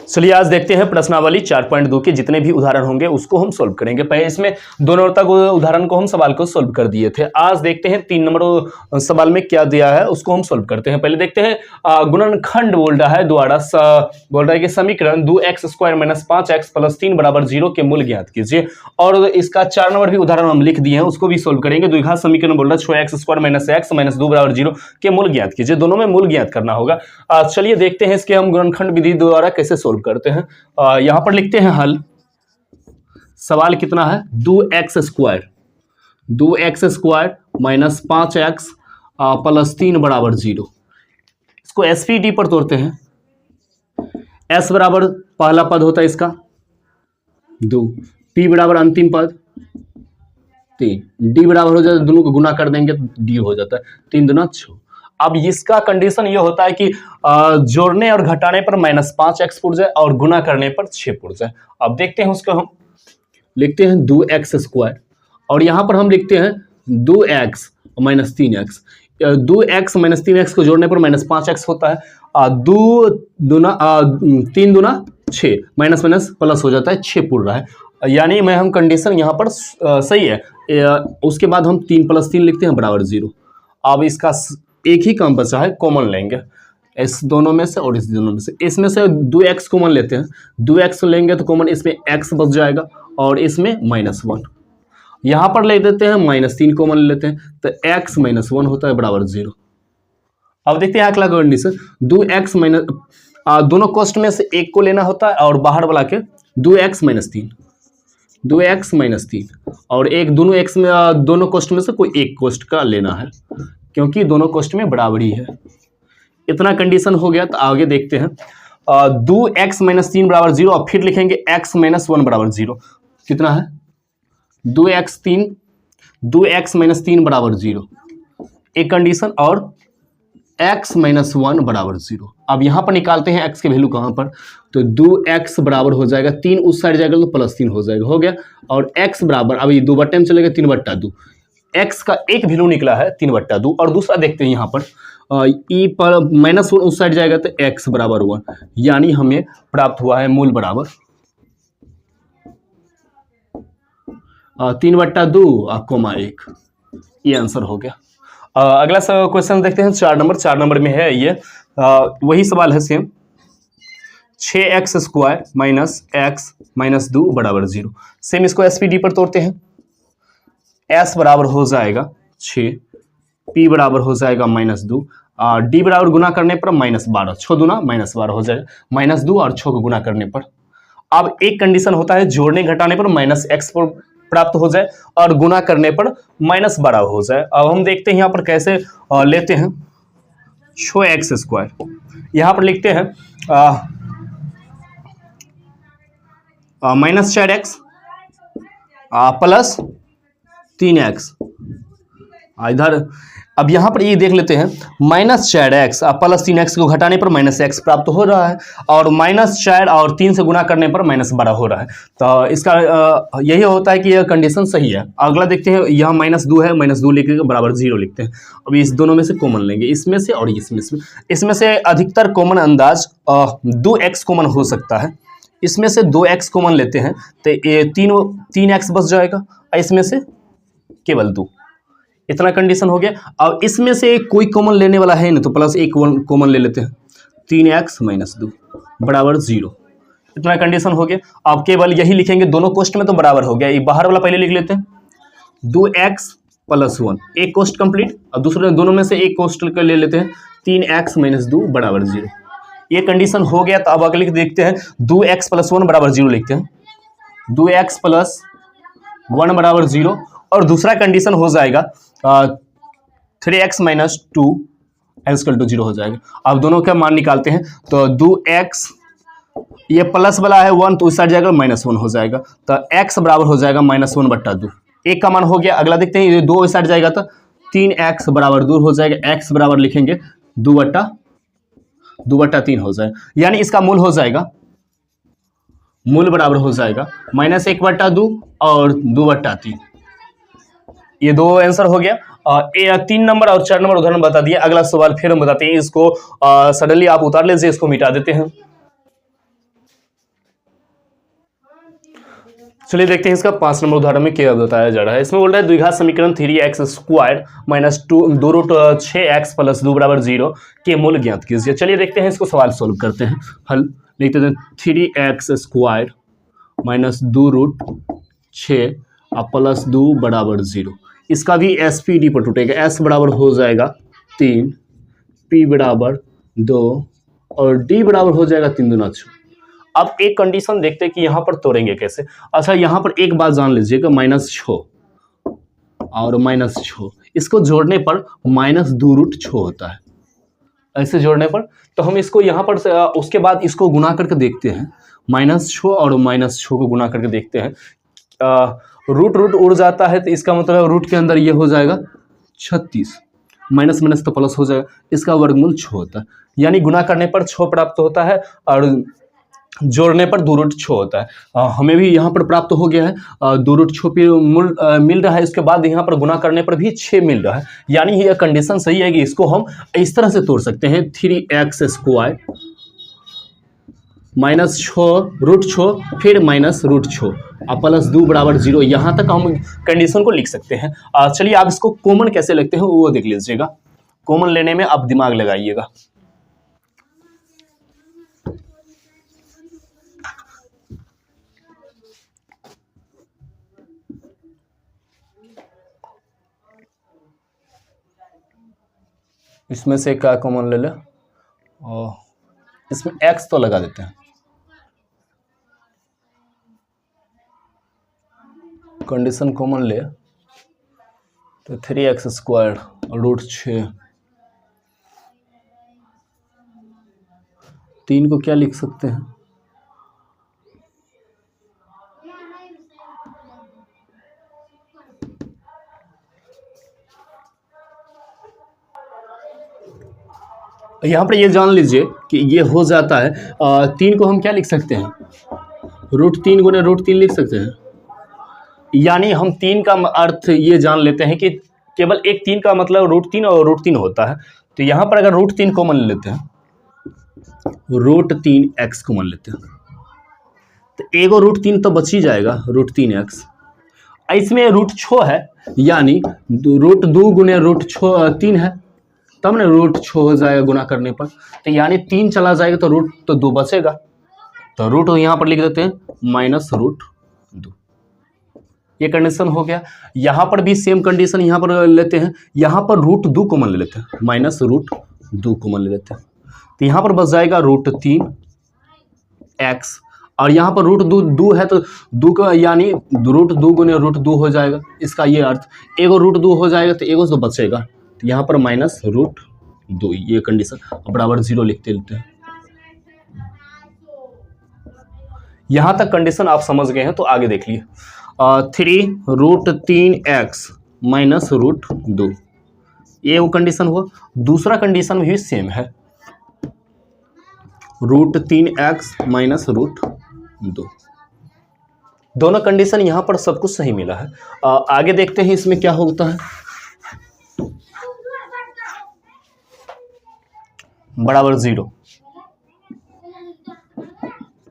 चलिए आज देखते हैं प्रश्नावली 4.2 के जितने भी उदाहरण होंगे उसको हम सोल्व करेंगे। पहले इसमें 2 नंबर तक उदाहरण को हम सवाल को सोल्व कर दिए थे। आज देखते हैं 3 नंबर सवाल में क्या दिया है उसको हम सोल्व करते हैं। पहले देखते हैं गुणनखंड बोल रहा है द्वारा बोल रहा है कि समीकरण 2x² - 5x + 3 = 0 के मूल ज्ञात कीजिए। और इसका 4 नंबर भी उदाहरण हम लिख दिए हैं, उसको भी सोल्व करेंगे। द्विघात समीकरण बोल रहा है 6x² - x - 2 = 0 के मूल ज्ञात कीजिए। दोनों में मूल ज्ञात करना होगा। चलिए देखते हैं इसके हम गुणनखंड विधि द्वारा कैसे सोल्व करते हैं। यहां पर लिखते हैं हल। सवाल कितना है 2x² - 5x + 3 = 0। इसको एसपीटी पर तोड़ते हैं। s बराबर पहला पद होता है इसका 2, p बराबर अंतिम पद 3, d बराबर हो जाता है, दोनों को गुना कर देंगे तो d हो जाता है 3 दूना 6। अब इसका कंडीशन ये होता है कि जोड़ने और घटाने पर -5x पुर जाए और गुना करने पर 6 पुर जाए। अब देखते हैं उसको हम लिखते हैं 2x² और यहां पर हम लिखते हैं 2x - 3x। 2x - 3x को जोड़ने पर -5x होता है। 3 दूना 6, माइनस माइनस प्लस हो जाता है, 6 पुर रहा है, यानी मैं हम कंडीशन यहाँ पर सही है। उसके बाद हम 3 + 3 लिखते हैं बराबर 0। अब इसका एक ही काम बचा है, कॉमन लेंगे इस दोनों में से और इस दोनों में से। इसमें से 2x कॉमन लेते हैं, 2x लेंगे तो कॉमन इसमें x बच जाएगा और इसमें -1। यहां पर ले देते हैं -3 कॉमन लेते हैं तो x - 1 होता है बराबर 0। अब देखते हैं अगला कंडीशन 2x दोनों कोष्ठ में से एक को लेना होता है और बाहर वाला के 2x - 3 और एक दोनों x में दोनों कोष्ठ में से कोई एक कोष्ठ का लेना है क्योंकि दोनों कोष्ठ में बराबरी है। इतना कंडीशन हो गया तो आगे देखते हैं 2x - 3 = 0 और फिर लिखेंगे x - 1 = 0। कितना है 2x - 3 = 0 एक कंडीशन और x - 1 = 0। अब यहां पर निकालते हैं x के वैल्यू कहां पर, तो 2x बराबर हो जाएगा 3 उस साइड जाएगा तो +3 हो जाएगा, हो गया। और x बराबर अब ये 2 बट्टे में चलेगा 3/2। x का एक वैल्यू निकला है 3/2 और दूसरा देखते हैं यहाँ पर e पर -1 उस साइड जाएगा तो x बराबर 1, यानी हमें प्राप्त हुआ है मूल बराबर 3/2 - 1। ये आंसर हो गया। अगला क्वेश्चन देखते हैं 4 नंबर। 4 नंबर में है ये वही सवाल है सेम। 6x² - x - 2 = 0। सेम इसको एसपीडी पर तोड़ते हैं। s बराबर हो जाएगा 6, p बराबर हो जाएगा -2 और d बराबर गुना करने पर -12, 6 दूना -12 हो जाएगा, -2 और 6 को गुना करने पर। अब एक कंडीशन होता है जोड़ने घटाने पर -x प्राप्त हो जाए और गुना करने पर -12 हो जाए। अब हम देखते हैं यहाँ पर कैसे लेते हैं 6x²। यहाँ पर लिखते हैं -4x + 3x। इधर अब यहां पर ये देख लेते हैं -4x + 3x को घटाने पर -x प्राप्त हो रहा है और -4 और 3 से गुना करने पर -12 हो रहा है। तो इसका यही होता है कि यह कंडीशन सही है। अगला देखते हैं यहाँ -2 है, -2 लिखने के बराबर 0 लिखते हैं। अब इस दोनों में से कॉमन लेंगे, इसमें से और इसमें से अधिकतर कॉमन अंदाज 2x कॉमन हो सकता है। इसमें से 2x कॉमन लेते हैं तो ये 3x बच जाएगा, इसमें से केवल 2। इतना कंडीशन हो गया। अब इसमें से कोई कॉमन लेने वाला है ना तो +1 कॉमन ले लेते हैं, 3x - 2 = 0। इतना कंडीशन हो गया। अब केवल यही लिखेंगे, दोनों कोष्ठ में तो बराबर हो गया। ये बाहर वाला पहले लिख लेते हैं 2x + 1, एक कोष्ठ कंप्लीट। अब दूसरे दोनों में से एक कोष्ठ का ले लेते हैं 3x - 2 = 0। ये कंडीशन हो गया। तो अब अगले देखते हैं 2x + 1 = 0 लिखते हैं, 2x + 1 = 0 और दूसरा कंडीशन हो जाएगा 3x - 2 = 0 हो जाएगा। अब दोनों का मान निकालते हैं तो 2x ये प्लस वाला है 1 तो उस साइड जाएगा -1 हो जाएगा, तो x बराबर हो जाएगा -1/2। एक का मान हो गया। अगला देखते हैं ये 2 इस साइड जाएगा तो 3x बराबर 2 हो जाएगा, x बराबर लिखेंगे 2/3 हो जाएगा, यानी इसका मूल हो जाएगा, मूल बराबर हो जाएगा -1/2 और 2/3। ये 2 आंसर हो गया। 3 नंबर और 4 नंबर उदाहरण बता दिए। अगला सवाल फिर हम बताते हैं, इसको सडनली आप उतार लीजिए, इसको मिटा देते हैं। चलिए देखते हैं इसका 5 नंबर उदाहरण में क्या बताया जा रहा है। इसमें बोल रहा है द्विघात समीकरण 3x² माइनस 2√6x प्लस 2 बराबर 0 के मूल ज्ञात कीजिए। चलिए देखते हैं इसको, सवाल सोल्व करते हैं। हल लिखते हैं 3x² माइनस 2√6 प्लस 2 बराबर 0। इसका भी SPD पर टूटेगा। S बराबर हो जाएगा 3, P बराबर 2 और D बराबर हो जाएगा 3 दूना 6। अब एक कंडीशन देखते हैं कि यहाँ पर तोड़ेंगे कैसे। अच्छा, यहाँ पर एक बात जान लीजिएगा, -6 और -6 इसको जोड़ने पर -2√6 होता है। ऐसे जोड़ने पर तो हम इसको यहाँ पर उसके बाद इसको गुना करके देखते हैं। -6 और -6 को गुना करके देखते हैं। रूट उड़ जाता है तो इसका मतलब रूट के अंदर ये हो जाएगा 36, माइनस माइनस तो प्लस हो जाएगा। इसका वर्गमूल 6 होता है, यानी गुना करने पर 6 प्राप्त होता है और जोड़ने पर 2√6 होता है। हमें भी यहाँ पर प्राप्त हो गया है 2√6 पे मूल मिल रहा है। इसके बाद यहाँ पर गुना करने पर भी 6 मिल रहा है, यानी यह कंडीशन सही है कि इसको हम इस तरह से तोड़ सकते हैं। 3x² माइनस 6√6 फिर -√6 प्लस 2 बराबर 0। यहाँ तक हम कंडीशन को लिख सकते हैं। चलिए आप इसको कॉमन कैसे लिखते हैं वो देख लीजिएगा। कॉमन लेने में आप दिमाग लगाइएगा। इसमें से क्या कॉमन ले ले, और इसमें x तो लगा देते हैं। कंडीशन कॉमन ले तो 3x² √6, 3 को क्या लिख सकते हैं, यहाँ पर ये जान लीजिए कि ये हो जाता है 3 को हम क्या लिख सकते हैं, √3 गुने √3 लिख सकते हैं। यानी हम 3 का अर्थ ये जान लेते हैं कि केवल एक 3 का मतलब √3 और √3 होता है। तो यहाँ पर अगर √3 कॉमन ले लेते हैं, √3x कॉमन लेते हैं तो एगो √3 तो बच ही जाएगा, √3x। इसमें √6 है, यानी √2 गुने √3 है, तब ना √6 हो जाएगा गुना करने पर। तो यानी 3 चला जाएगा तो √2 बचेगा, तो रूट यहाँ पर लिख देते हैं -√2। ये कंडीशन हो गया। यहाँ पर भी सेम कंडीशन यहाँ पर लेते हैं। यहाँ पर √2 कॉमन ले लेते हैं, -√2 कॉमन ले लेते हैं। तो यहाँ पर बच जाएगा √3x और यहाँ पर √2 है तो 2 का यानी √2 गुने √2 हो जाएगा। इसका ये अर्थ एगो √2 हो जाएगा तो एगो तो बचेगा, तो यहाँ पर -√2 ये कंडीशन बराबर 0 लिखते हैं। यहाँ तक कंडीशन आप समझ गए हैं तो आगे देख लिए। 3√3x -√2 ये वो कंडीशन हुआ। दूसरा कंडीशन भी सेम है, √3x -√2। दोनों कंडीशन यहाँ पर सब कुछ सही मिला है। आगे देखते हैं इसमें क्या होता है। बराबर 0,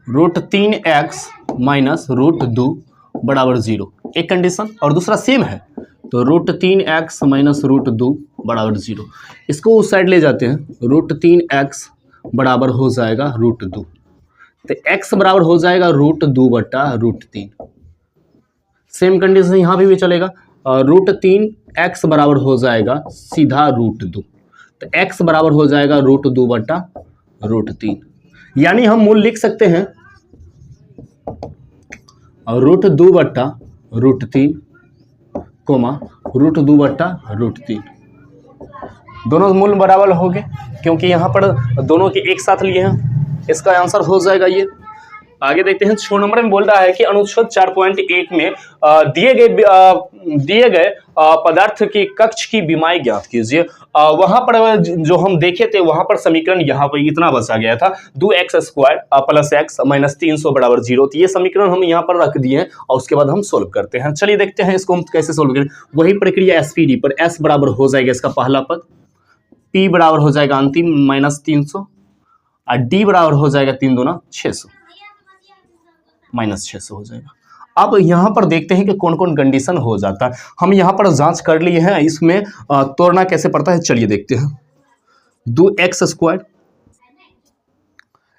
√3x -√2 बराबर 0 एक कंडीशन, और दूसरा सेम है तो √3x -√2 बराबर 0। इसको उस साइड ले जाते हैं, √3x बराबर हो जाएगा √2, तो x बराबर हो जाएगा √2 बटा √3। सेम कंडीशन यहाँ भी चलेगा, √3x बराबर हो जाएगा सीधा √2, तो x बराबर हो जाएगा √2 बटा √3। यानी हम मूल लिख सकते हैं √2 बटा √3 कोमा √2 बटा √3। दोनों मूल बराबर हो गए क्योंकि यहाँ पर दोनों के एक साथ लिए हैं। इसका आंसर हो जाएगा ये। आगे देखते हैं 6 नंबर में बोल रहा है कि अनुच्छेद 4.1 में दिए गए पदार्थ की कक्ष की विमाई ज्ञात कीजिए। वहां पर जो हम देखे थे वहां पर समीकरण यहाँ पर इतना बचा गया था, 2x² प्लस x -300 बराबर 0। तो ये समीकरण हम यहाँ पर रख दिए हैं और उसके बाद हम सोल्व करते हैं। चलिए देखते हैं इसको हम कैसे सोल्व करें। वही प्रक्रिया SPD पर। s बराबर हो जाएगा इसका पहला पद, p बराबर हो जाएगा अंतिम -300 और d बराबर हो जाएगा 3 दूना 600 -600 हो जाएगा। अब यहाँ पर देखते हैं कि कौन कौन कंडीशन हो जाता है। हम यहाँ पर जांच कर लिए हैं, इसमें तोड़ना कैसे पड़ता है चलिए देखते हैं। 2x²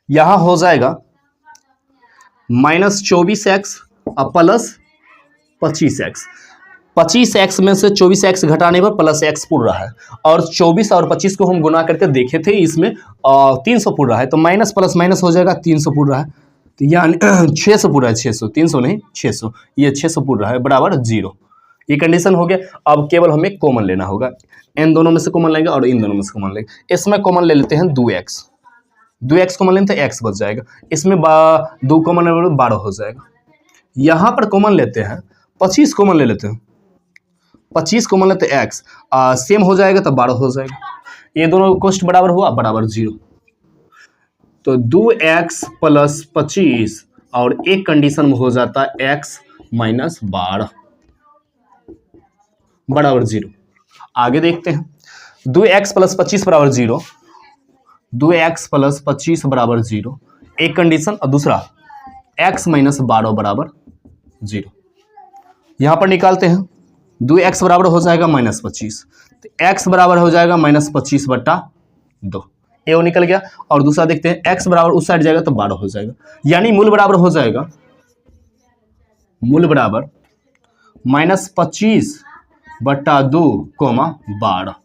यहाँ हो जाएगा -24x प्लस 25x। 25x में से 24x घटाने पर प्लस x पुर रहा है, और 24 और 25 को हम गुना करके देखे थे, इसमें 300 पुर रहा है, तो माइनस प्लस माइनस हो जाएगा, 300 पुर रहा है, तो यानी 600 पुर रहा है, 600, 300 नहीं 600, ये 600 पुर रहा है बराबर 0। ये कंडीशन हो गया। अब केवल हमें कॉमन लेना होगा, इन दोनों में से कॉमन लेंगे और इन दोनों में से कॉमन लेंगे। इसमें कॉमन ले लेते हैं 2x कॉमन लेंगे तो x बच जाएगा, इसमें 2 कॉमन ले 12 हो जाएगा। यहाँ पर कॉमन लेते हैं 25 कॉमन ले लेते हैं, 25 कॉमन लेते हैं x, सेम हो जाएगा तो 12 हो जाएगा। ये दोनों कोष्ट बराबर हुआ, बराबर 0। तो 2x प्लस 25 और एक कंडीशन में हो जाता है x माइनस 12 बराबर 0। आगे देखते हैं 2x प्लस 25 बराबर 0, 2x प्लस 25 बराबर 0 एक कंडीशन, और दूसरा x माइनस 12 बराबर 0। यहां पर निकालते हैं 2x बराबर हो जाएगा -25, तो x बराबर हो जाएगा -25/2, ये वो निकल गया। और दूसरा देखते हैं x बराबर उस साइड जाएगा तो 12 हो जाएगा, यानी मूल बराबर हो जाएगा, मूल बराबर -25/2, 12,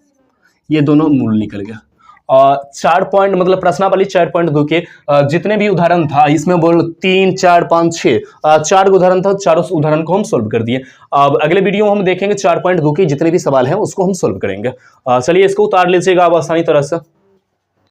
ये दोनों मूल निकल गया। 4 पॉइंट मतलब प्रश्नावली 4.2 के जितने भी उदाहरण था, इसमें बोल 3, 4, 5, 6 4 उदाहरण था, चारों उदाहरण को हम सोल्व कर दिए। अब अगले वीडियो में हम देखेंगे 4.2 के जितने भी सवाल हैं उसको हम सोल्व करेंगे। चलिए इसको उतार लीजिएगा आप आसानी तरह से।